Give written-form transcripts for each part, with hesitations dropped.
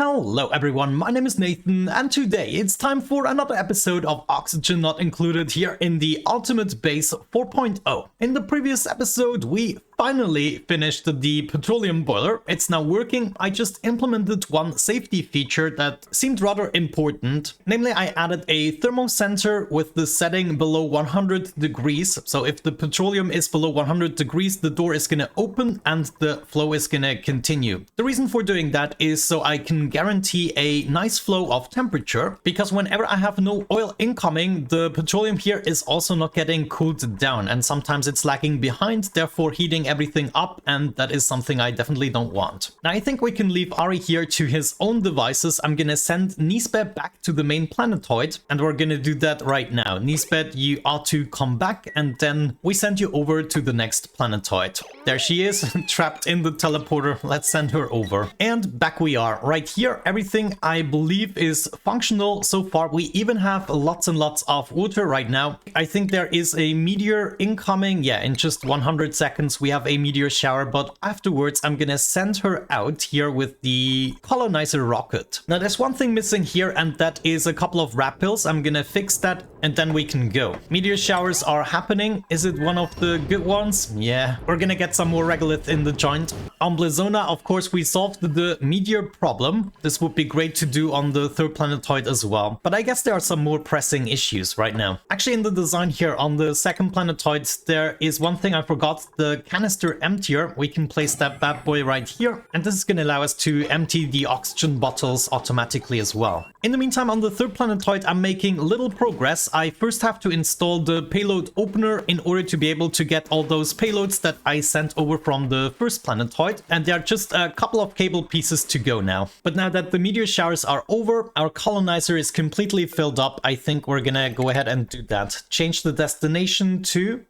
Hello everyone, my name is Nathan, and today it's time for another episode of Oxygen Not Included here in the Ultimate Base 4.0. In the previous episode, we finally finished the petroleum boiler. It's now working. I just implemented one safety feature that seemed rather important. Namely, I added a thermosensor with the setting below 100 degrees. So if the petroleum is below 100 degrees, the door is gonna open and the flow is gonna continue. The reason for doing that is so I can guarantee a nice flow of temperature, because whenever I have no oil incoming, the petroleum here is also not getting cooled down, and sometimes it's lagging behind, therefore heating everything up, and that is something I definitely don't want. Now I think we can leave Ari here to his own devices. I'm gonna send Nisbet back to the main planetoid, and we're gonna do that right now. Nisbet, you ought to come back, and then we send you over to the next planetoid. There she is, trapped in the teleporter. Let's send her over. And back we are. Right here, everything I believe is functional so far. We even have lots and lots of water right now. I think there is a meteor incoming. Yeah, in just 100 seconds we have a meteor shower, but afterwards I'm gonna send her out here with the colonizer rocket. Now there's one thing missing here, and that is a couple of rappels. I'm gonna fix that and then we can go. Meteor showers are happening. Is it one of the good ones? Yeah, we're gonna get some more regolith in the joint. On Blazona, of course, we solved the meteor problem. This would be great to do on the third planetoid as well, but I guess there are some more pressing issues right now. Actually, in the design here on the second planetoid, there is one thing I forgot: the canister emptier. We can place that bad boy right here, and this is going to allow us to empty the oxygen bottles automatically as well. In the meantime, on the third planetoid, I'm making little progress. I first have to install the payload opener in order to be able to get all those payloads that I sent over from the first planetoid, and there are just a couple of cable pieces to go now. But now that the meteor showers are over, our colonizer is completely filled up. I think we're gonna go ahead and do that. Change the destination to...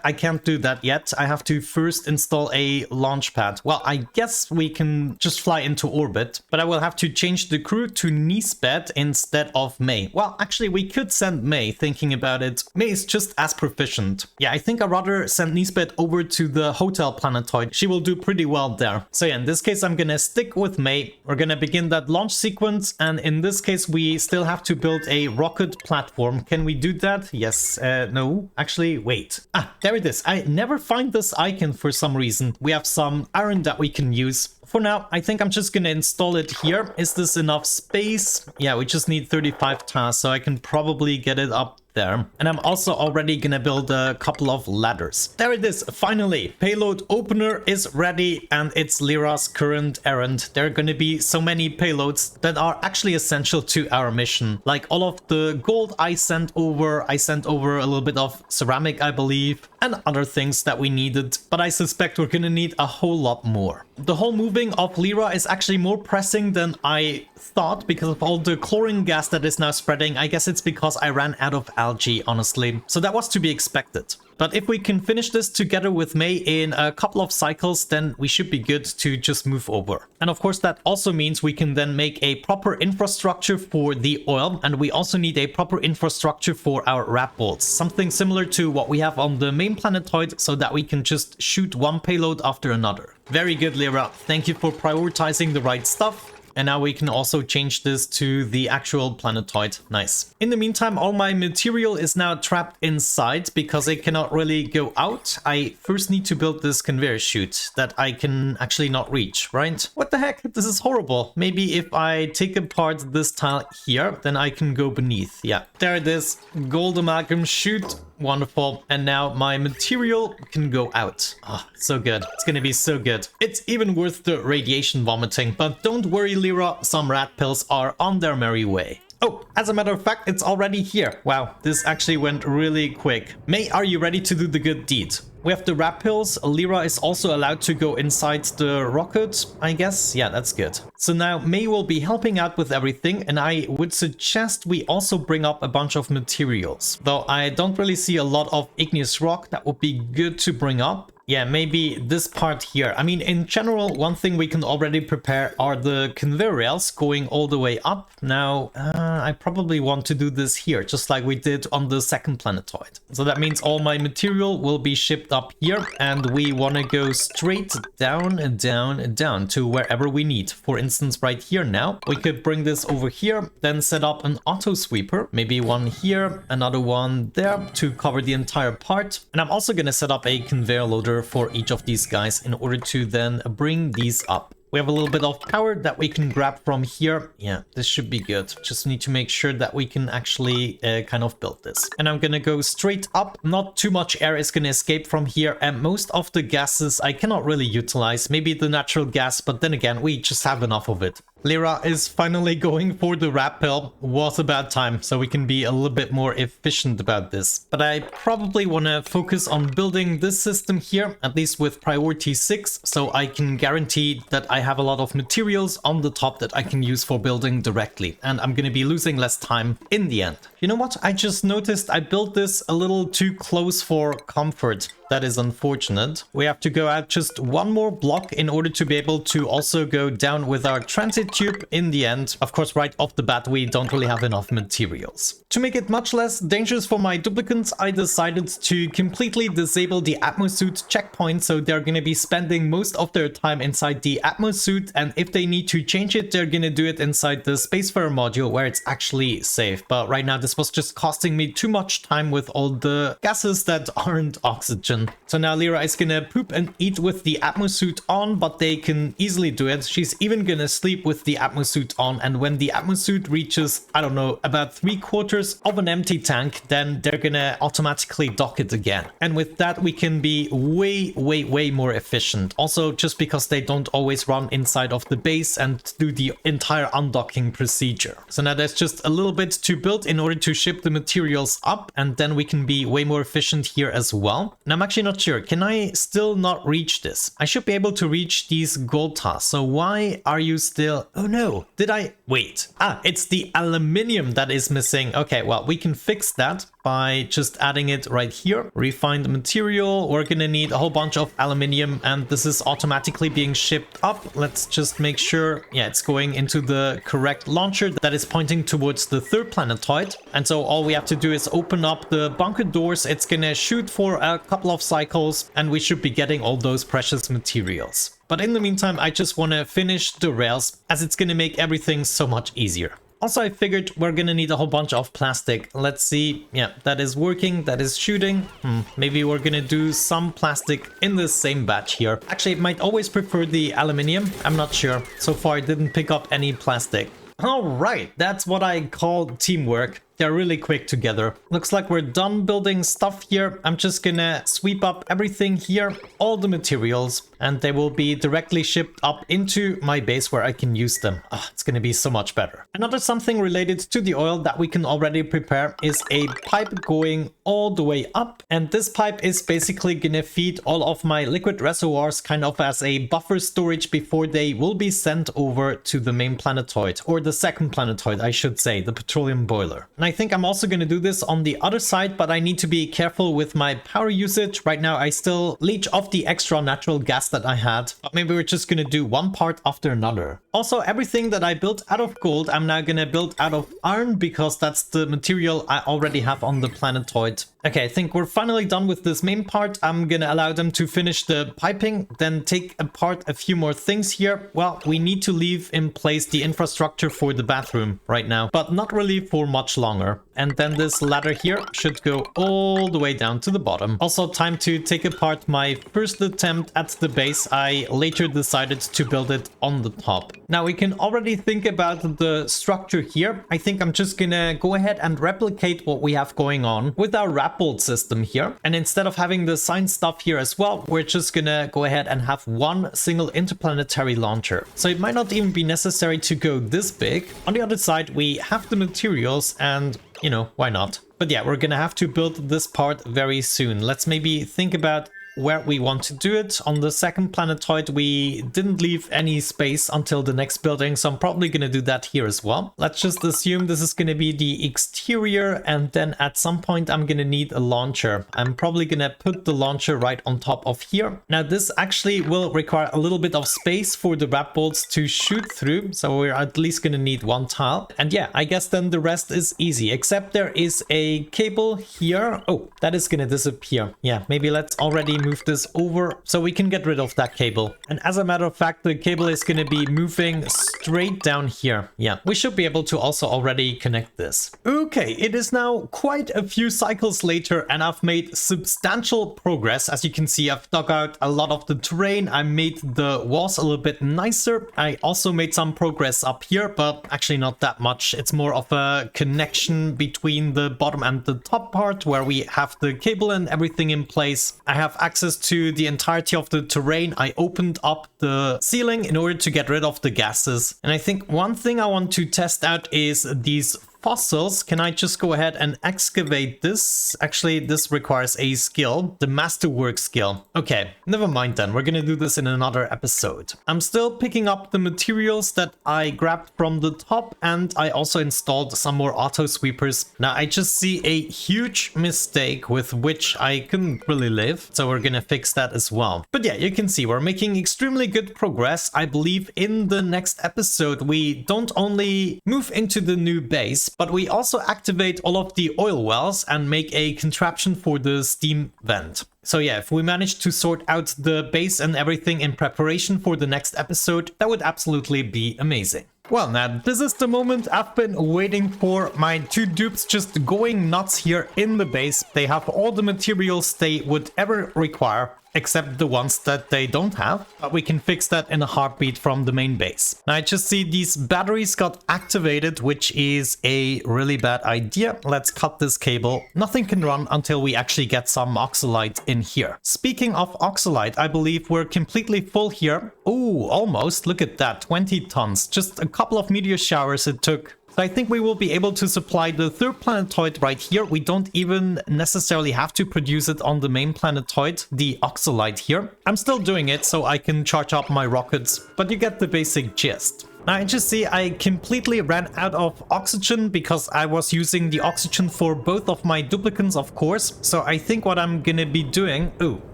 I can't do that yet. I have to first install a launch pad. Well, I guess we can just fly into orbit, but I will have to change the crew to Nisbet instead of May. Well, actually, we could send May, thinking about it. May is just as proficient. Yeah, I think I'd rather send Nisbet over to the hotel planetoid. She will do pretty well there. So yeah, in this case, I'm gonna stick with May. We're gonna begin that launch sequence, and in this case, we still have to build a rocket platform. Can we do that? Yes, no, actually, wait. There it is. I never find this icon for some reason. We have some iron that we can use. For now, I think I'm just gonna install it here. Is this enough space? Yeah, we just need 35 tasks, so I can probably get it up there. And I'm also already gonna build a couple of ladders. There it is, finally. Payload opener is ready, and it's Lyra's current errand. There are gonna be so many payloads that are actually essential to our mission. Like all of the gold I sent over a little bit of ceramic, I believe, and other things that we needed. But I suspect we're gonna need a whole lot more. The whole moving of Lyra is actually more pressing than I thought because of all the chlorine gas that is now spreading. I guess it's because I ran out of algae, honestly. So that was to be expected. But if we can finish this together with May in a couple of cycles, then we should be good to just move over. And of course, that also means we can then make a proper infrastructure for the oil, and we also need a proper infrastructure for our wrap bolts. Something similar to what we have on the main planetoid, so that we can just shoot one payload after another. Very good, Lyra. Thank you for prioritizing the right stuff. And now we can also change this to the actual planetoid. Nice. In the meantime, all my material is now trapped inside because it cannot really go out. I first need to build this conveyor chute that I can actually not reach, right? What the heck? This is horrible. Maybe if I take apart this tile here, then I can go beneath. Yeah, there it is. Gold amalgam chute. Wonderful. And now my material can go out. Oh, so good. It's gonna be so good. It's even worth the radiation vomiting. But don't worry, Lyra, some rat pills are on their merry way. Oh, as a matter of fact, it's already here. Wow, this actually went really quick. May, are you ready to do the good deed? We have the wrap pills. Lyra is also allowed to go inside the rocket, I guess. Yeah, that's good. So now May will be helping out with everything, and I would suggest we also bring up a bunch of materials. Though I don't really see a lot of igneous rock that would be good to bring up. Yeah, maybe this part here. I mean, in general, one thing we can already prepare are the conveyor rails going all the way up. Now, I probably want to do this here, just like we did on the second planetoid. So that means all my material will be shipped up here, and we want to go straight down and down and down to wherever we need. For instance, right here now, we could bring this over here, then set up an auto sweeper, maybe one here, another one there to cover the entire part. And I'm also going to set up a conveyor loader for each of these guys in order to then bring these up. We have a little bit of power that we can grab from here. Yeah, this should be good. Just need to make sure that we can actually kind of build this. And I'm gonna go straight up. Not too much air is gonna escape from here. And most of the gases I cannot really utilize. Maybe the natural gas, but then again, we just have enough of it. Lyra is finally going for the rat pill. Was about time, so we can be a little bit more efficient about this. But I probably want to focus on building this system here, at least with priority 6, so I can guarantee that I have a lot of materials on the top that I can use for building directly. And I'm going to be losing less time in the end. You know what? I just noticed I built this a little too close for comfort. That is unfortunate. We have to go out just one more block in order to be able to also go down with our transit tube in the end. Of course, right off the bat, we don't really have enough materials. To make it much less dangerous for my duplicants, I decided to completely disable the atmosuit checkpoint. So they're going to be spending most of their time inside the atmosuit. And if they need to change it, they're going to do it inside the Spacefarer module where it's actually safe. But right now, this was just costing me too much time with all the gases that aren't oxygen. So now Lyra is gonna poop and eat with the atmosuit on, but they can easily do it. She's even gonna sleep with the atmosuit on, and when the atmosuit reaches, I don't know, about 3/4 of an empty tank, then they're gonna automatically dock it again. And with that, we can be way more efficient. Also, just because they don't always run inside of the base and do the entire undocking procedure. So now there's just a little bit to build in order to ship the materials up, and then we can be way more efficient here as well. And I'm actually not sure. Can I still not reach this? I should be able to reach these gold tasks. So why are you still... Oh no, did I... Wait. Ah, it's the aluminium that is missing. Okay, well, we can fix that by just adding it right here. Refined material. We're gonna need a whole bunch of aluminium, and this is automatically being shipped up. Let's just make sure, yeah, it's going into the correct launcher that is pointing towards the third planetoid. And so all we have to do is open up the bunker doors. It's gonna shoot for a couple of cycles, and we should be getting all those precious materials. But in the meantime, I just want to finish the rails, as it's gonna make everything so much easier. Also, I figured we're gonna need a whole bunch of plastic. Let's see. Yeah, that is working. That is shooting. Maybe we're gonna do some plastic in the same batch here. Actually, I might always prefer the aluminium. I'm not sure. So far, I didn't pick up any plastic. All right, that's what I call teamwork. They're really quick together. Looks like we're done building stuff here. I'm just gonna sweep up everything here, all the materials, and they will be directly shipped up into my base where I can use them. It's gonna be so much better. Another something related to the oil that we can already prepare is a pipe going all the way up. And this pipe is basically gonna feed all of my liquid reservoirs kind of as a buffer storage before they will be sent over to the main planetoid, or the second planetoid, I should say, the petroleum boiler. And I think I'm also going to do this on the other side, but I need to be careful with my power usage. Right now, I still leech off the extra natural gas that I had, but maybe we're just going to do one part after another. Also, everything that I built out of gold, I'm now going to build out of iron because that's the material I already have on the planetoid. Okay, I think we're finally done with this main part. I'm going to allow them to finish the piping, then take apart a few more things here. Well, we need to leave in place the infrastructure for the bathroom right now, but not really for much longer. And then this ladder here should go all the way down to the bottom. Also, time to take apart my first attempt at the base. I later decided to build it on the top. Now we can already think about the structure here. I think I'm just gonna go ahead and replicate what we have going on with our rat bolt system here. And instead of having the science stuff here as well, we're just gonna go ahead and have one single interplanetary launcher. So it might not even be necessary to go this big. On the other side, we have the materials and, you know, why not? But yeah, we're gonna have to build this part very soon. Let's maybe think about where we want to do it. On the second planetoid, we didn't leave any space until the next building, so I'm probably going to do that here as well. Let's just assume this is going to be the exterior, and then at some point I'm going to need a launcher. I'm probably going to put the launcher right on top of here. Now this actually will require a little bit of space for the wrap bolts to shoot through, so we're at least going to need one tile. And yeah, I guess then the rest is easy, except there is a cable here. Oh, that is going to disappear. Yeah, maybe let's already move this over so we can get rid of that cable. And as a matter of fact, the cable is going to be moving straight down here. Yeah, we should be able to also already connect this. Okay, it is now quite a few cycles later and I've made substantial progress. As you can see, I've dug out a lot of the terrain. I made the walls a little bit nicer. I also made some progress up here, but actually not that much. It's more of a connection between the bottom and the top part where we have the cable and everything in place. I have access to the entirety of the terrain. I opened up the ceiling in order to get rid of the gases. And I think one thing I want to test out is these fossils. Can I just go ahead and excavate this? Actually, this requires a skill, the masterwork skill. Okay, never mind then. We're gonna do this in another episode. I'm still picking up the materials that I grabbed from the top, and I also installed some more auto sweepers. Now, I just see a huge mistake with which I couldn't really live, so we're gonna fix that as well. But yeah, you can see we're making extremely good progress. I believe in the next episode, we don't only move into the new base, but we also activate all of the oil wells and make a contraption for the steam vent. So yeah, if we manage to sort out the base and everything in preparation for the next episode, that would absolutely be amazing. Well, now this is the moment I've been waiting for. My two dupes just going nuts here in the base. They have all the materials they would ever require, except the ones that they don't have, but we can fix that in a heartbeat from the main base. Now I just see these batteries got activated, which is a really bad idea. Let's cut this cable. Nothing can run until we actually get some oxalite in here. Speaking of oxalite, I believe we're completely full here. Oh, almost. Look at that, 20 tons. Just a couple of meteor showers it took. So I think we will be able to supply the third planetoid right here. We don't even necessarily have to produce it on the main planetoid, the oxalite here. I'm still doing it so I can charge up my rockets, but you get the basic gist. Now I just see I completely ran out of oxygen because I was using the oxygen for both of my duplicants, of course. So I think what I'm gonna be doing... Oh,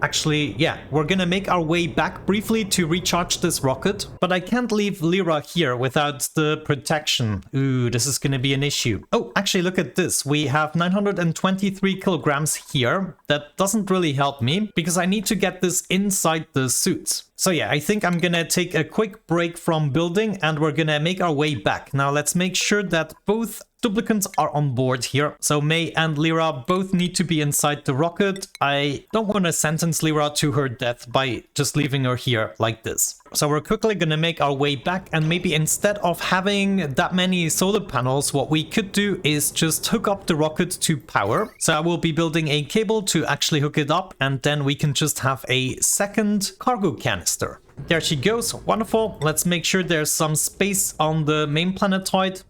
actually, yeah, we're gonna make our way back briefly to recharge this rocket. But I can't leave Lyra here without the protection. Ooh, this is gonna be an issue. Oh, actually, look at this. We have 923 kilograms here. That doesn't really help me because I need to get this inside the suits. So yeah, I think I'm gonna take a quick break from building and we're gonna make our way back. Now let's make sure that both duplicants are on board here. So May and Lyra both need to be inside the rocket. I don't want to sentence Lyra to her death by just leaving her here like this. So we're quickly gonna make our way back, and maybe instead of having that many solar panels, what we could do is just hook up the rocket to power. So I will be building a cable to actually hook it up, and then we can just have a second cargo canister. There she goes, wonderful. Let's make sure there's some space on the main planetoid.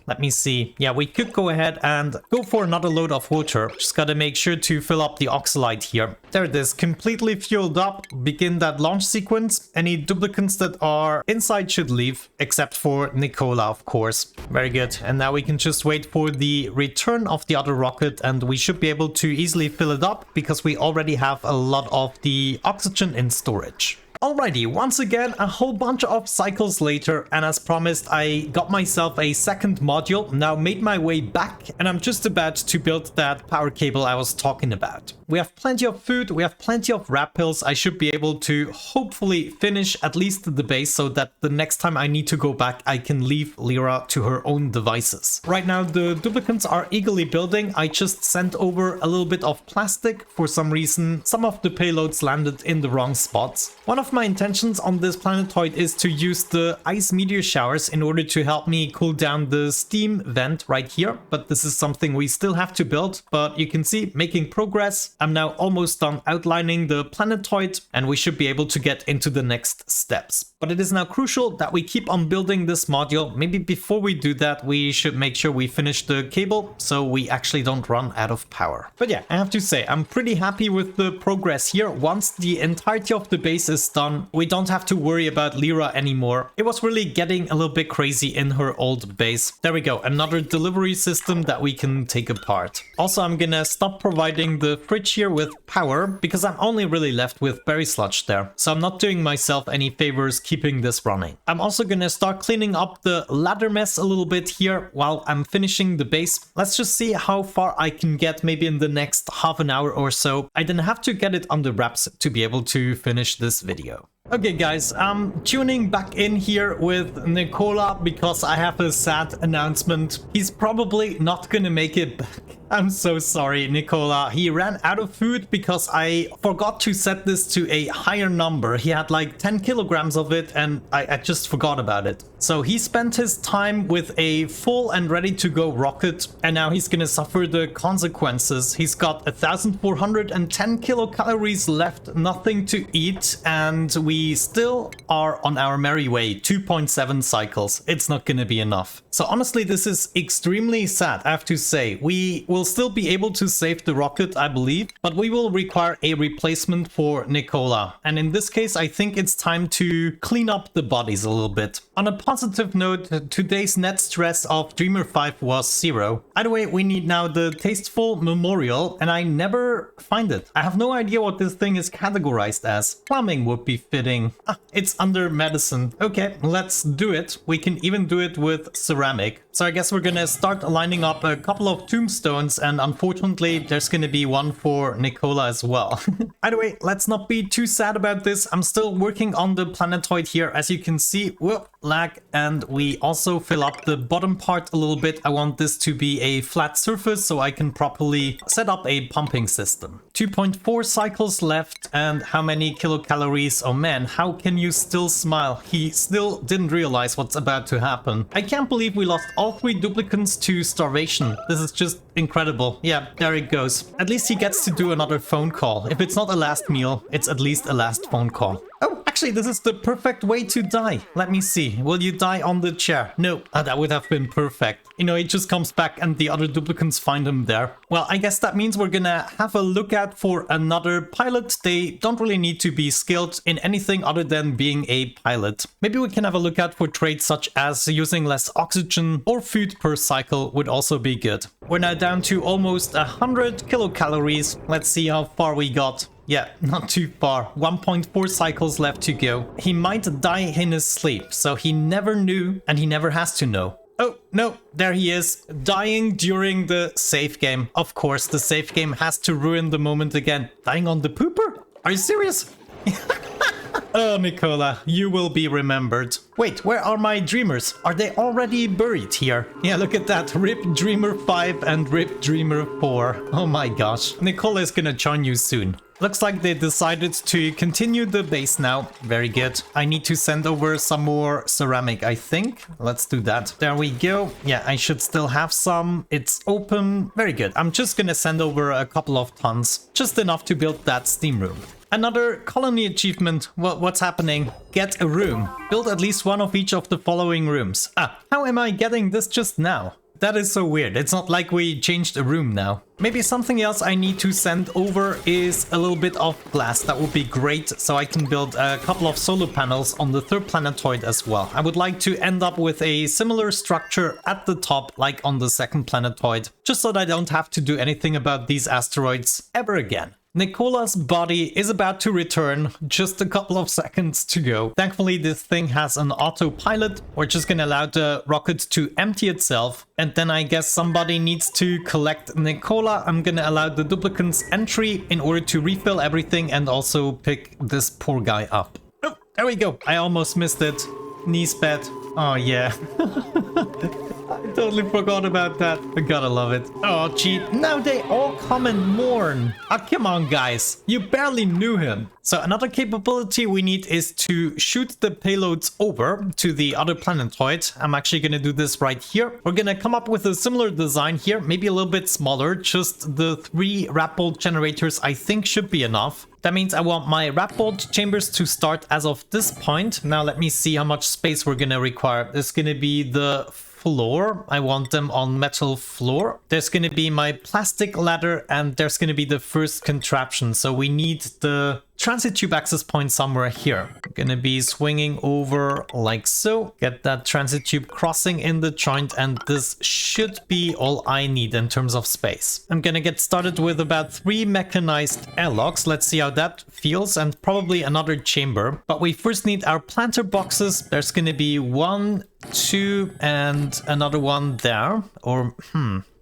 Let me see. Yeah, we could go ahead and go for another load of water. Just gotta make sure to fill up the oxalite here. There it is, completely fueled up. Begin that launch sequence. Any duplicants that are inside should leave, except for Nikola, of course. Very good. And now we can just wait for the return of the other rocket, and we should be able to easily fill it up because we already have a lot of the oxygen in storage. Alrighty, once again, a whole bunch of cycles later, and as promised, I got myself a second module, now made my way back, and I'm just about to build that power cable I was talking about. We have plenty of food, we have plenty of wrap pills. I should be able to hopefully finish at least the base so that the next time I need to go back, I can leave Lyra to her own devices. Right now, the duplicants are eagerly building. I just sent over a little bit of plastic. For some reason, some of the payloads landed in the wrong spots. One of my intentions on this planetoid is to use the ice meteor showers in order to help me cool down the steam vent right here, but this is something we still have to build. But you can see, making progress. I'm now almost done outlining the planetoid, and we should be able to get into the next steps. But it is now crucial that we keep on building this module. Maybe before we do that, we should make sure we finish the cable so we actually don't run out of power. But yeah, I have to say, I'm pretty happy with the progress here. Once the entirety of the base is done, we don't have to worry about Lyra anymore. It was really getting a little bit crazy in her old base. There we go, another delivery system that we can take apart. Also, I'm gonna stop providing the fridge here with power because I'm only really left with berry sludge there. So I'm not doing myself any favors keeping this running. I'm also gonna start cleaning up the ladder mess a little bit here while I'm finishing the base. Let's just see how far I can get maybe in the next half an hour or so. I then have to get it under wraps to be able to finish this video. Okay guys, I'm tuning back in here with Nikola because I have a sad announcement. He's probably not gonna make it back. I'm so sorry, Nikola. He ran out of food because I forgot to set this to a higher number. He had like 10 kilograms of it and I just forgot about it. So he spent his time with a full and ready to go rocket and now he's gonna suffer the consequences. He's got 1,410 kilocalories left, nothing to eat, and we still are on our merry way, 2.7 cycles. It's not gonna be enough. So honestly, this is extremely sad, I have to say. We will still be able to save the rocket, I believe, but we will require a replacement for Nikola. And in this case, I think it's time to clean up the bodies a little bit. On a positive note, today's net stress of Dreamer 5 was 0. Either way, we need now the tasteful memorial, and I never find it. I have no idea what this thing is categorized as. Plumbing would be fitting. It's under medicine. Okay, let's do it. We can even do it with ceramic. So I guess we're gonna start lining up a couple of tombstones, and unfortunately there's gonna be one for Nikola as well. Either way, let's not be too sad about this. I'm still working on the planetoid here, as you can see. Whoop, lag, and we also fill up the bottom part a little bit. I want this to be a flat surface so I can properly set up a pumping system. 2.4 cycles left, and how many kilocalories? Oh man, how can you still smile? He still didn't realize what's about to happen. I can't believe we lost all 3 duplicants to starvation. This is just incredible. Yeah, there it goes. At least he gets to do another phone call. If it's not a last meal, it's at least a last phone call. Oh, actually, this is the perfect way to die. Let me see. Will you die on the chair? No. That would have been perfect. You know, he just comes back and the other duplicants find him there. Well, I guess that means we're gonna have a look at for another pilot. They don't really need to be skilled in anything other than being a pilot. Maybe we can have a look at for traits such as using less oxygen or food per cycle would also be good. We're now down to almost 100 kilocalories. Let's see how far we got. Yeah, not too far. 1.4 cycles left to go. He might die in his sleep, so he never knew and he never has to know. Oh, no, there he is, dying during the save game. Of course, the save game has to ruin the moment again. Dying on the pooper? Are you serious? Oh, Nikola, you will be remembered. Wait, where are my dreamers? Are they already buried here? Yeah, look at that. RIP Dreamer 5 and RIP Dreamer 4. Oh my gosh. Nikola is gonna join you soon. Looks like they decided to continue the base now. Very good. I need to send over some more ceramic, I think. Let's do that. There we go. Yeah, I should still have some. It's open. Very good. I'm just gonna send over a couple of tons. Just enough to build that steam room. Another colony achievement. What's happening? Get a room. Build at least one of each of the following rooms. How am I getting this just now? That is so weird. It's not like we changed a room now. Maybe something else I need to send over is a little bit of glass. That would be great, so I can build a couple of solar panels on the 3rd planetoid as well. I would like to end up with a similar structure at the top like on the 2nd planetoid, just so that I don't have to do anything about these asteroids ever again. Nikola's body is about to return, just a couple of seconds to go. Thankfully, this thing has an autopilot. We're just gonna allow the rocket to empty itself. And then I guess somebody needs to collect Nikola. I'm gonna allow the duplicant's entry in order to refill everything and also pick this poor guy up. Oh, there we go. I almost missed it. Knees bad. Oh yeah. totally forgot about that. I gotta love it. Oh, cheat. Now they all come and mourn. Ah, come on, guys. You barely knew him. So another capability we need is to shoot the payloads over to the other planetoid. I'm actually going to do this right here. We're going to come up with a similar design here, maybe a little bit smaller. Just the 3 wrap-bolt generators I think should be enough. That means I want my wrap-bolt chambers to start as of this point. Now let me see how much space we're going to require. There's going to be the floor. I want them on metal floor. There's going to be my plastic ladder, and there's going to be the first contraption. So we need the transit tube access point somewhere here. I'm gonna be swinging over like so. Get that transit tube crossing in the joint, and this should be all I need in terms of space. I'm gonna get started with about 3 mechanized airlocks. Let's see how that feels, and probably another chamber. But we first need our planter boxes. There's gonna be 1, 2, and another one there. Or,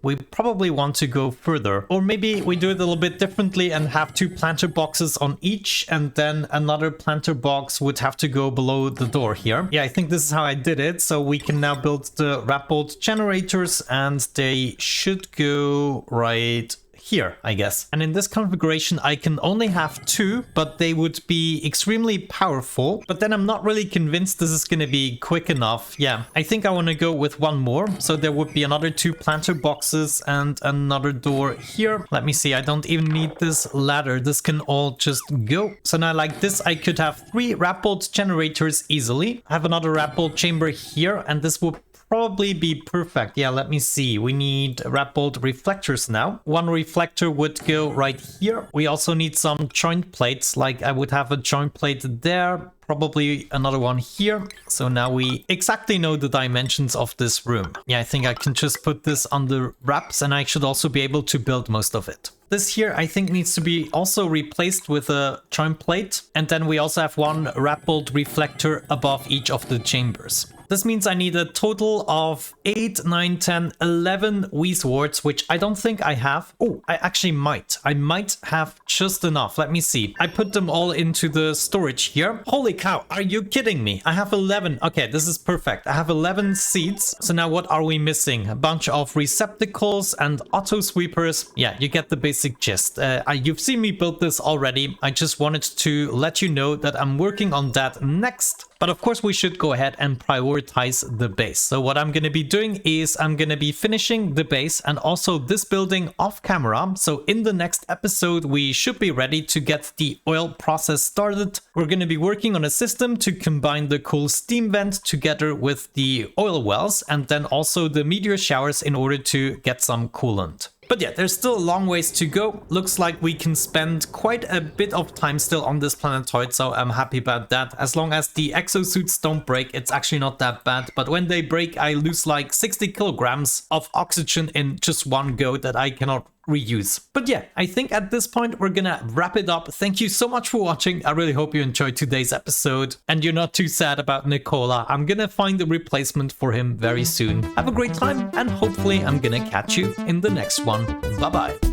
we probably want to go further. Or maybe we do it a little bit differently and have 2 planter boxes on each, and then another planter box would have to go below the door here. Yeah, I think this is how I did it. So we can now build the wrap-bolt generators, and they should go right here, I guess. And in this configuration, I can only have 2, but they would be extremely powerful. But then I'm not really convinced this is going to be quick enough. Yeah, I think I want to go with 1 more. So there would be another 2 planter boxes and another door here. Let me see. I don't even need this ladder. This can all just go. So now like this, I could have 3 wrap-bolt generators easily. I have another wrap-bolt chamber here, and this would probably be perfect. Yeah, let me see. We need wrap-bolt reflectors now. 1 reflector would go right here. We also need some joint plates. Like I would have a joint plate there. Probably another one here. So now we exactly know the dimensions of this room. Yeah, I think I can just put this on the wraps, and I should also be able to build most of it. This here I think needs to be also replaced with a joint plate. And then we also have 1 wrap-bolt reflector above each of the chambers. This means I need a total of 8, 9, 10, 11 Weezwards, which I don't think I have. Oh, I actually might. I might have just enough. Let me see. I put them all into the storage here. Holy cow, are you kidding me? I have 11. Okay, this is perfect. I have 11 seeds. So now what are we missing? A bunch of receptacles and auto sweepers. Yeah, you get the basic gist. You've seen me build this already. I just wanted to let you know that I'm working on that next. But of course we should go ahead and prioritize the base. So what I'm going to be doing is I'm going to be finishing the base and also this building off camera. So in the next episode, we should be ready to get the oil process started. We're going to be working on a system to combine the cool steam vent together with the oil wells, and then also the meteor showers in order to get some coolant. But yeah, there's still a long ways to go. Looks like we can spend quite a bit of time still on this planetoid, so I'm happy about that. As long as the exosuits don't break, it's actually not that bad. But when they break, I lose like 60 kilograms of oxygen in just one go that I cannot reuse. But yeah, I think at this point we're gonna wrap it up. Thank you so much for watching. I really hope you enjoyed today's episode and you're not too sad about Nikola. I'm gonna find a replacement for him very soon. Have a great time, and hopefully I'm gonna catch you in the next one. Bye bye.